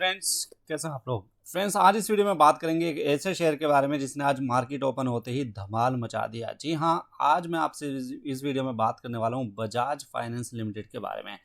Friends, कैसे हैं आप लोग। फ्रेंड्स, आज इस वीडियो में बात करेंगे एक ऐसे शेयर के बारे में जिसने आज मार्केट ओपन होते ही धमाल मचा दिया। जी हाँ, आज मैं आपसे इस वीडियो में बात करने वाला हूँ बजाज फाइनेंस लिमिटेड के बारे में।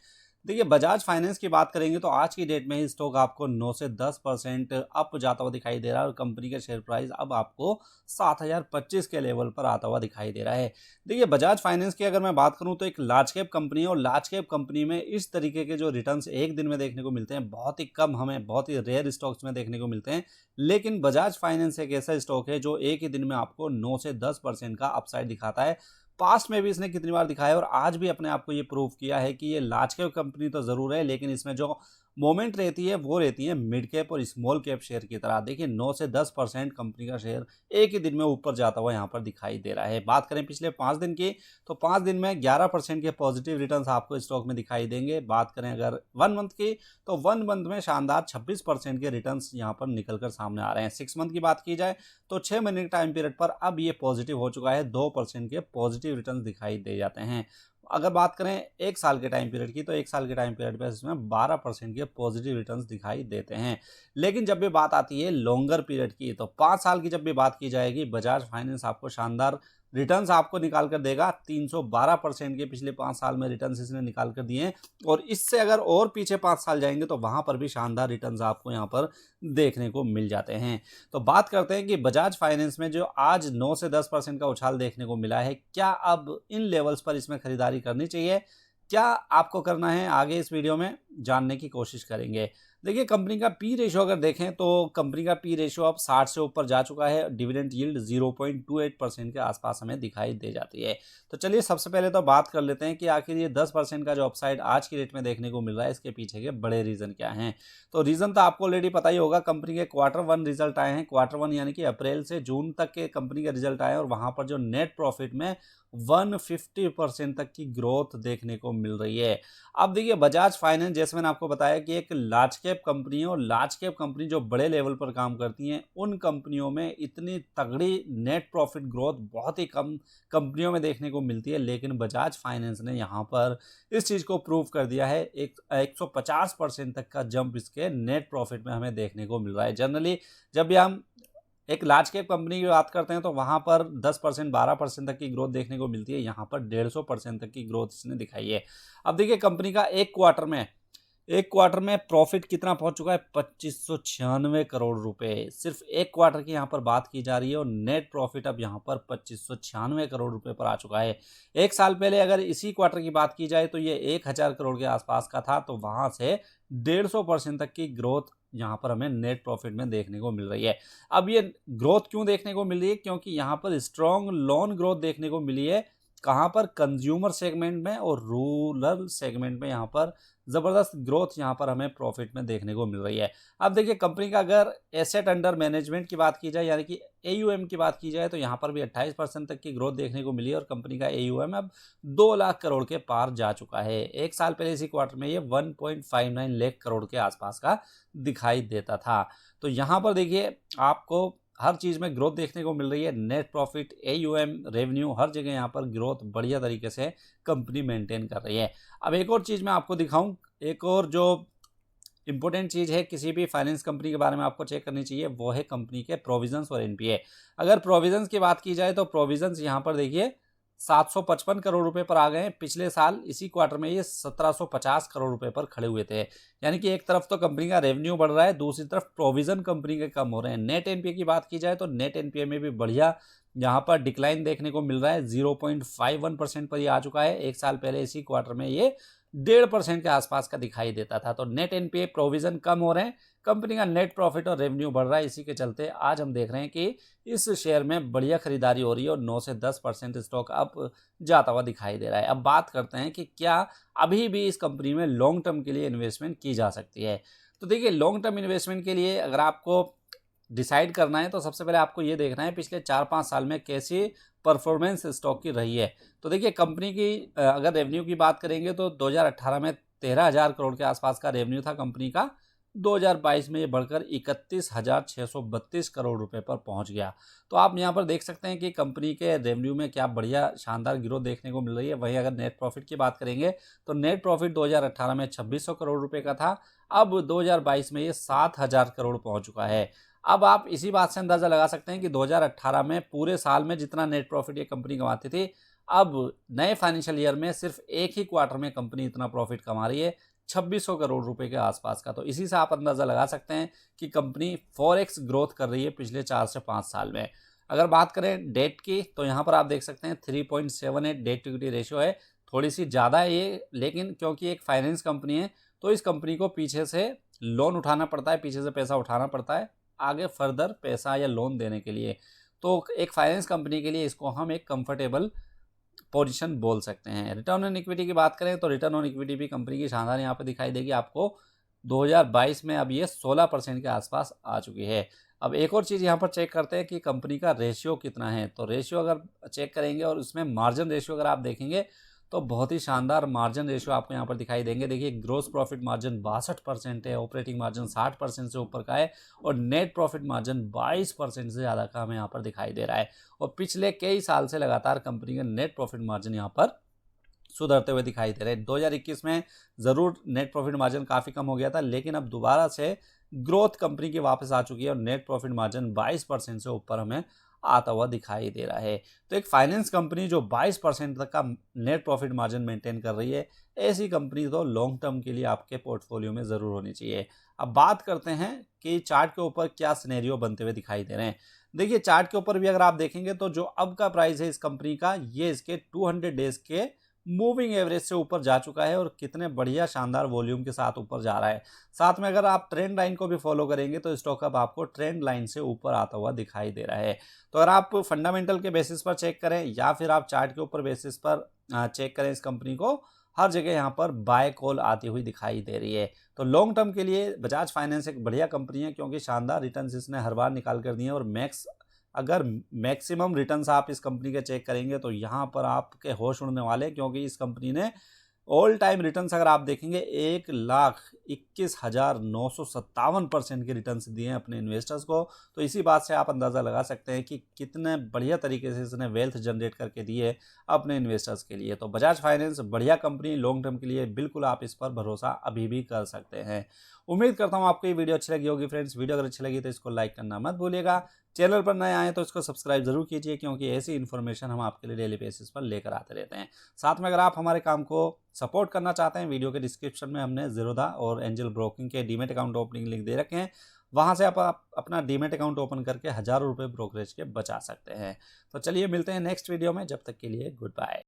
देखिए, बजाज फाइनेंस की बात करेंगे तो आज की डेट में ही स्टॉक आपको 9 से 10% अप जाता हुआ दिखाई दे रहा है और कंपनी का शेयर प्राइस अब आपको 7025 के लेवल पर आता हुआ दिखाई दे रहा है। देखिए, बजाज फाइनेंस की अगर मैं बात करूं तो एक लार्ज कैप कंपनी है और लार्ज कैप कंपनी में इस तरीके के जो रिटर्न्स एक दिन में देखने को मिलते हैं बहुत ही कम, हमें बहुत ही रेयर स्टॉक्स में देखने को मिलते हैं। लेकिन बजाज फाइनेंस एक ऐसा स्टॉक है जो एक ही दिन में आपको 9 से 10% का अपसाइड दिखाता है। पास्ट में भी इसने कितनी बार दिखाया और आज भी अपने आप को ये प्रूव किया है कि ये लार्ज कैप कंपनी तो ज़रूर है, लेकिन इसमें जो मोमेंट रहती है वो रहती है मिड कैप और स्मॉल कैप शेयर की तरह। देखिए, 9 से 10% कंपनी का शेयर एक ही दिन में ऊपर जाता हुआ यहाँ पर दिखाई दे रहा है। बात करें पिछले 5 दिन की, तो 5 दिन में 11% के पॉजिटिव रिटर्न्स आपको स्टॉक में दिखाई देंगे। बात करें अगर 1 मंथ की, तो 1 मंथ में शानदार 26% के रिटर्न्स यहाँ पर निकल कर सामने आ रहे हैं। 6 मंथ की बात की जाए तो 6 महीने के टाइम पीरियड पर अब ये पॉजिटिव हो चुका है, 2% के पॉजिटिव रिटर्न्स दिखाई दे जाते हैं। अगर बात करें 1 साल के टाइम पीरियड की, तो 1 साल के टाइम पीरियड पे इसमें 12% के पॉजिटिव रिटर्न्स दिखाई देते हैं। लेकिन जब भी बात आती है लॉन्गर पीरियड की, तो 5 साल की जब भी बात की जाएगी, बजाज फाइनेंस आपको शानदार रिटर्न्स आपको निकाल कर देगा। 312% के पिछले 5 साल में रिटर्न्स इसने निकाल कर दिए हैं और इससे अगर और पीछे 5 साल जाएंगे तो वहां पर भी शानदार रिटर्न्स आपको यहाँ पर देखने को मिल जाते हैं। तो बात करते हैं कि बजाज फाइनेंस में जो आज 9 से 10% का उछाल देखने को मिला है, क्या अब इन लेवल्स पर इसमें खरीदारी करनी चाहिए? क्या आपको करना है, आगे इस वीडियो में जानने की कोशिश करेंगे। देखिए, कंपनी का पी रेशियो अगर देखें तो कंपनी का पी रेशियो अब 60 से ऊपर जा चुका है। डिविडेंड यील्ड 0.28% के आसपास हमें दिखाई दे जाती है। तो चलिए, सबसे पहले तो बात कर लेते हैं कि आखिर ये 10% का जो अपसाइड आज की डेट में देखने को मिल रहा है, इसके पीछे के बड़े रीजन क्या हैं। तो रीजन तो आपको ऑलरेडी पता ही होगा। कंपनी के Q1 रिजल्ट आए हैं। Q1 यानी कि अप्रैल से जून तक के कंपनी के रिजल्ट आए हैं और वहां पर जो नेट प्रॉफिट में 150% तक की ग्रोथ देखने को मिल रही है। अब देखिए, बजाज फाइनेंस, जैसे मैंने आपको बताया कि एक लार्ज कैप कंपनी है और लार्ज कैप कंपनी जो बड़े लेवल पर काम करती हैं, उन कंपनियों में इतनी तगड़ी नेट प्रॉफिट ग्रोथ बहुत ही कम कंपनियों में देखने को मिलती है। लेकिन बजाज फाइनेंस ने यहाँ पर इस चीज़ को प्रूव कर दिया है। 150% तक का जंप इसके नेट प्रॉफिट में हमें देखने को मिल रहा है। जनरली जब भी हम एक लार्ज कैप कंपनी की बात करते हैं तो वहां पर 10% 12% तक की ग्रोथ देखने को मिलती है। यहाँ पर 150% तक की ग्रोथ इसने दिखाई है। अब देखिए, कंपनी का एक क्वार्टर में प्रॉफिट कितना पहुंच चुका है, 2596 करोड़ रुपए। सिर्फ एक क्वार्टर की यहाँ पर बात की जा रही है और नेट प्रॉफिट अब यहाँ पर 2596 करोड़ रुपए पर आ चुका है। एक साल पहले अगर इसी क्वार्टर की बात की जाए तो ये 1000 करोड़ के आसपास का था। तो वहां से 150% तक की ग्रोथ यहाँ पर हमें नेट प्रॉफिट में देखने को मिल रही है। अब ये ग्रोथ क्यों देखने को मिल रही है? क्योंकि यहाँ पर स्ट्रॉन्ग लोन ग्रोथ देखने को मिली है। कहाँ पर? कंज्यूमर सेगमेंट में और रूरल सेगमेंट में यहाँ पर ज़बरदस्त ग्रोथ यहाँ पर हमें प्रॉफिट में देखने को मिल रही है। अब देखिए, कंपनी का अगर एसेट अंडर मैनेजमेंट की बात की जाए, यानी कि AUM की बात की जाए, तो यहाँ पर भी 28% तक की ग्रोथ देखने को मिली है और कंपनी का AUM अब 2 लाख करोड़ के पार जा चुका है। एक साल पहले इसी क्वार्टर में ये 1.59 लाख करोड़ के आसपास का दिखाई देता था। तो यहाँ पर देखिए, आपको हर चीज़ में ग्रोथ देखने को मिल रही है। नेट प्रॉफिट, AUM, रेवेन्यू, हर जगह यहाँ पर ग्रोथ बढ़िया तरीके से कंपनी मेंटेन कर रही है। अब एक और चीज़ मैं आपको दिखाऊं, एक और जो इंपॉर्टेंट चीज़ है किसी भी फाइनेंस कंपनी के बारे में आपको चेक करनी चाहिए, वो है कंपनी के प्रोविजंस और NPA। अगर प्रोविजंस की बात की जाए तो प्रोविजंस यहाँ पर देखिए 755 करोड़ रुपए पर आ गए हैं। पिछले साल इसी क्वार्टर में ये 1750 करोड़ रुपए पर खड़े हुए थे। यानी कि एक तरफ तो कंपनी का रेवेन्यू बढ़ रहा है, दूसरी तरफ प्रोविजन कंपनी के कम हो रहे हैं। नेट NPA की बात की जाए तो नेट NPA में भी बढ़िया यहाँ पर डिक्लाइन देखने को मिल रहा है। 0.51% पर ये आ चुका है। एक साल पहले इसी क्वार्टर में ये 1.5% के आसपास का दिखाई देता था। तो नेट NPA, प्रोविजन कम हो रहे हैं, कंपनी का नेट प्रॉफिट और रेवेन्यू बढ़ रहा है। इसी के चलते आज हम देख रहे हैं कि इस शेयर में बढ़िया खरीदारी हो रही है और 9 से 10% स्टॉक अप जाता हुआ दिखाई दे रहा है। अब बात करते हैं कि क्या अभी भी इस कंपनी में लॉन्ग टर्म के लिए इन्वेस्टमेंट की जा सकती है। तो देखिए, लॉन्ग टर्म इन्वेस्टमेंट के लिए अगर आपको डिसाइड करना है तो सबसे पहले आपको ये देखना है पिछले 4-5 साल में कैसी परफॉर्मेंस स्टॉक की रही है। तो देखिए, कंपनी की अगर रेवेन्यू की बात करेंगे तो 2018 में 13,000 करोड़ के आसपास का रेवेन्यू था कंपनी का। 2022 में ये बढ़कर 31,632 करोड़ रुपए पर पहुंच गया। तो आप यहाँ पर देख सकते हैं कि कंपनी के रेवेन्यू में क्या बढ़िया शानदार ग्रोथ देखने को मिल रही है। वहीं अगर नेट प्रॉफिट की बात करेंगे तो नेट प्रॉफिट 2018 में 2600 करोड़ रुपए का था, अब 2022 में ये 7,000 करोड़ पहुंच चुका है। अब आप इसी बात से अंदाजा लगा सकते हैं कि 2018 में पूरे साल में जितना नेट प्रॉफिट ये कंपनी कमाती थी, अब नए फाइनेंशियल ईयर में सिर्फ एक ही क्वार्टर में कंपनी इतना प्रॉफिट कमा रही है, 2600 करोड़ रुपए के आसपास का। तो इसी से आप अंदाजा लगा सकते हैं कि कंपनी 4x ग्रोथ कर रही है पिछले 4 से 5 साल में। अगर बात करें डेट की तो यहाँ पर आप देख सकते हैं 3.78 डेट टू इक्विटी रेशियो है, थोड़ी सी ज़्यादा है ये, लेकिन क्योंकि एक फाइनेंस कंपनी है तो इस कंपनी को पीछे से लोन उठाना पड़ता है, पीछे से पैसा उठाना पड़ता है आगे फर्दर पैसा या लोन देने के लिए। तो एक फाइनेंस कंपनी के लिए इसको हम एक कंफर्टेबल पोजीशन बोल सकते हैं। रिटर्न ऑन इक्विटी की बात करें तो रिटर्न ऑन इक्विटी भी कंपनी की शानदार यहाँ पर दिखाई देगी आपको। 2022 में अब ये 16% के आसपास आ चुकी है। अब एक और चीज़ यहाँ पर चेक करते हैं कि कंपनी का रेशियो कितना है। तो रेशियो अगर चेक करेंगे और उसमें मार्जिन रेशियो अगर आप देखेंगे तो बहुत ही शानदार मार्जिन रेशियो आपको यहाँ पर दिखाई देंगे। देखिए ग्रोस प्रॉफिट मार्जिन 62% है, ऑपरेटिंग मार्जिन 60% से ऊपर का है और नेट प्रॉफिट मार्जिन 22% से ज़्यादा का हमें यहाँ पर दिखाई दे रहा है। और पिछले कई साल से लगातार कंपनी का नेट प्रॉफिट मार्जिन यहाँ पर सुधरते हुए दिखाई दे रहे हैं। 2021 में ज़रूर नेट प्रॉफिट मार्जिन काफ़ी कम हो गया था, लेकिन अब दोबारा से ग्रोथ कंपनी की वापस आ चुकी है और नेट प्रॉफिट मार्जिन 22% से ऊपर हमें आता हुआ दिखाई दे रहा है। तो एक फाइनेंस कंपनी जो 22% तक का नेट प्रॉफिट मार्जिन मेंटेन कर रही है, ऐसी कंपनी तो लॉन्ग टर्म के लिए आपके पोर्टफोलियो में ज़रूर होनी चाहिए। अब बात करते हैं कि चार्ट के ऊपर क्या सिनेरियो बनते हुए दिखाई दे रहे हैं। देखिए चार्ट के ऊपर भी अगर आप देखेंगे तो जो अब का प्राइस है इस कंपनी का, ये इसके 200 डेज के मूविंग एवरेज से ऊपर जा चुका है और कितने बढ़िया शानदार वॉल्यूम के साथ ऊपर जा रहा है। साथ में अगर आप ट्रेंड लाइन को भी फॉलो करेंगे तो स्टॉक अब आपको ट्रेंड लाइन से ऊपर आता हुआ दिखाई दे रहा है। तो अगर आप फंडामेंटल के बेसिस पर चेक करें या फिर आप चार्ट के ऊपर बेसिस पर चेक करें इस कंपनी को, हर जगह यहाँ पर बाय कॉल आती हुई दिखाई दे रही है। तो लॉन्ग टर्म के लिए बजाज फाइनेंस एक बढ़िया कंपनी है क्योंकि शानदार रिटर्न्स इसने हर बार निकाल कर दिए हैं और अगर मैक्सिमम रिटर्न्स आप इस कंपनी के चेक करेंगे तो यहाँ पर आपके होश उड़ने वाले, क्योंकि इस कंपनी ने ऑल टाइम रिटर्न्स अगर आप देखेंगे 1,21,957% के रिटर्न्स दिए हैं अपने इन्वेस्टर्स को। तो इसी बात से आप अंदाज़ा लगा सकते हैं कि कितने बढ़िया तरीके से इसने वेल्थ जनरेट करके दी है अपने इन्वेस्टर्स के लिए। तो बजाज फाइनेंस बढ़िया कंपनी, लॉन्ग टर्म के लिए बिल्कुल आप इस पर भरोसा अभी भी कर सकते हैं। उम्मीद करता हूँ आपको ये वीडियो अच्छी लगी होगी फ्रेंड्स। वीडियो अगर अच्छी लगी तो इसको लाइक करना मत भूलिएगा। चैनल पर नए आए तो इसको सब्सक्राइब जरूर कीजिए क्योंकि ऐसी इन्फॉर्मेशन हम आपके लिए डेली बेसिस पर लेकर आते रहते हैं। साथ में अगर आप हमारे काम को सपोर्ट करना चाहते हैं, वीडियो के डिस्क्रिप्शन में हमने ज़ीरोधा और एंजल ब्रोकिंग के डीमेट अकाउंट ओपनिंग लिंक दे रखे हैं, वहाँ से आप अपना डीमेट अकाउंट ओपन करके हज़ारों रुपये ब्रोकरेज के बचा सकते हैं। तो चलिए मिलते हैं नेक्स्ट वीडियो में, जब तक के लिए गुड बाय।